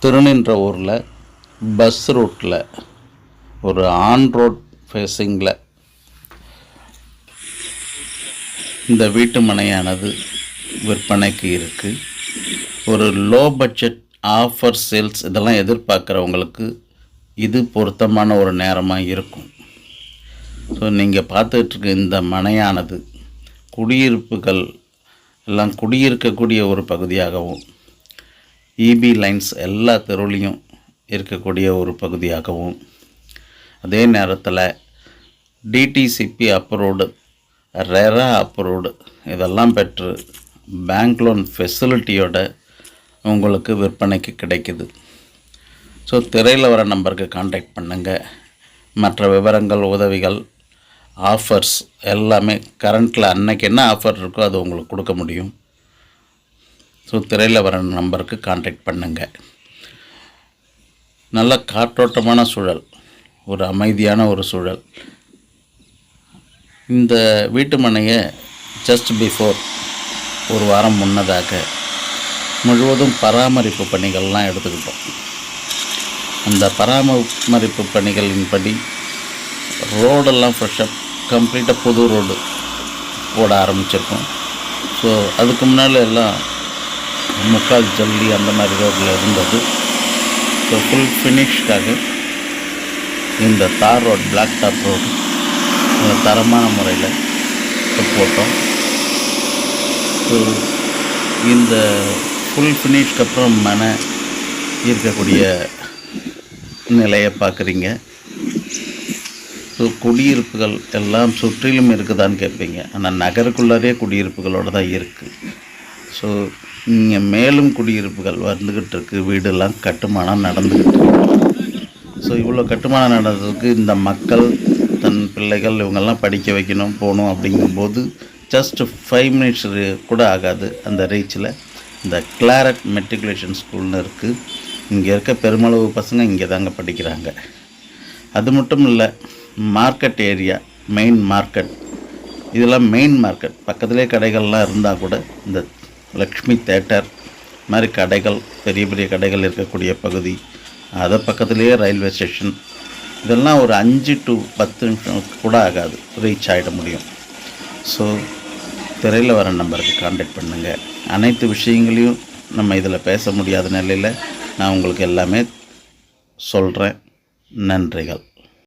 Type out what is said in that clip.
திருநின்ற ஊரில் பஸ் ரூட்டில் ஒரு ஆன் ரோட் ஃபேஸிங்கில் இந்த வீட்டு மனையானது விற்பனைக்கு இருக்குது. ஒரு லோ பட்ஜெட் ஆஃபர் சேல்ஸ் இதெல்லாம் எதிர்பார்க்குறவங்களுக்கு இது பொருத்தமான ஒரு நேரமாக இருக்கும். ஸோ நீங்கள் பார்த்துட்ருக்க இந்த மனையானது குடியிருப்புகள் எல்லாம் குடியிருக்கக்கூடிய ஒரு பகுதியாகவும் இபி லைன்ஸ் எல்லா தெருவுலையும் இருக்கக்கூடிய ஒரு பகுதியாகவும், அதே நேரத்தில் டிடிசிபி அப்ரூவ்டு, ரெரா அப்ரூவ்டு இதெல்லாம் பெற்று பேங்க் லோன் ஃபெசிலிட்டியோட உங்களுக்கு விற்பனைக்கு கிடைக்குது. ஸோ திரையில் வர நம்பருக்கு கான்டாக்ட் பண்ணுங்கள். மற்ற விவரங்கள், உதவிகள், ஆஃபர்ஸ் எல்லாமே கரண்ட்டில் அன்னைக்கு என்ன ஆஃபர் இருக்கோ அது உங்களுக்கு கொடுக்க முடியும். ஸோ திரையில் வர நம்பருக்கு கான்டாக்ட் பண்ணுங்கள். நல்ல காற்றோட்டமான சூழல், ஒரு அமைதியான ஒரு சூழல். இந்த வீட்டு மனையை ஜஸ்ட் பிஃபோர் ஒரு வாரம் முன்னதாக முழுவதும் பராமரிப்பு பணிகள்லாம் எடுத்துக்கிட்டோம். அந்த பராமரிப்பு பணிகளின்படி ரோடெல்லாம் ஃப்ரெஷ்ஷாக கம்ப்ளீட்டாக புது ரோடு போட ஆரம்பிச்சிருக்கோம். ஸோ அதுக்கு முன்னால் எல்லாம் முக்கால் ஜல்லி அந்த மாதிரி ரோட்டில் இருந்தது. ஸோ ஃபுல் ஃபினிஷ்காக இந்த தார் ரோடு, பிளாக் டாப் ரோடு தரமான முறையில் போட்டோம். ஸோ இந்த ஃபுல் ஃபினிஷ்க்கு அப்புறம் மன இருக்கக்கூடிய நிலையை பார்க்குறீங்க. ஸோ குடியிருப்புகள் எல்லாம் சுற்றிலும் இருக்குதான்னு கேட்பீங்க. ஆனால் நகருக்குள்ளே குடியிருப்புகளோடு தான் இருக்குது. ஸோ இங்கே மேலும் குடியிருப்புகள் வந்துக்கிட்டு இருக்குது. வீடெல்லாம் கட்டுமானம் நடந்துக்கிட்டு இருக்கு. ஸோ இவ்வளோ கட்டுமானம் நடந்ததுக்கு இந்த மக்கள் தன் பிள்ளைகள் இவங்கெல்லாம் படிக்க வைக்கணும், போகணும் அப்படிங்கும்போது ஜஸ்ட் 5 minutes கூட ஆகாது. அந்த ரீச்சில் இந்த கிளாரட் மெட்ரிகுலேஷன் ஸ்கூல்னு இருக்குது. இங்கே இருக்க பெருமளவு பசங்க இங்கே தாங்க படிக்கிறாங்க. அது மட்டும் இல்லை, மார்க்கெட் ஏரியா, மெயின் மார்க்கெட், இதெல்லாம் மெயின் மார்க்கெட் பக்கத்துலேயே கடைகள்லாம் இருந்தால் கூட இந்த லக்ஷ்மி தேட்டர் மாதிரி கடைகள், பெரிய பெரிய கடைகள் இருக்கக்கூடிய பகுதி, அதை பக்கத்துலேயே ரயில்வே ஸ்டேஷன், இதெல்லாம் ஒரு 5 to 10 நிமிஷம் கூட ஆகாது, ரீச் ஆகிட முடியும். ஸோ திரையில் வர நம்பருக்கு கான்டாக்ட் பண்ணுங்கள். அனைத்து விஷயங்களையும் நம்ம இதில் பேச முடியாத நிலையில் நான் உங்களுக்கு எல்லாமே சொல்கிறேன். நன்றிகள்.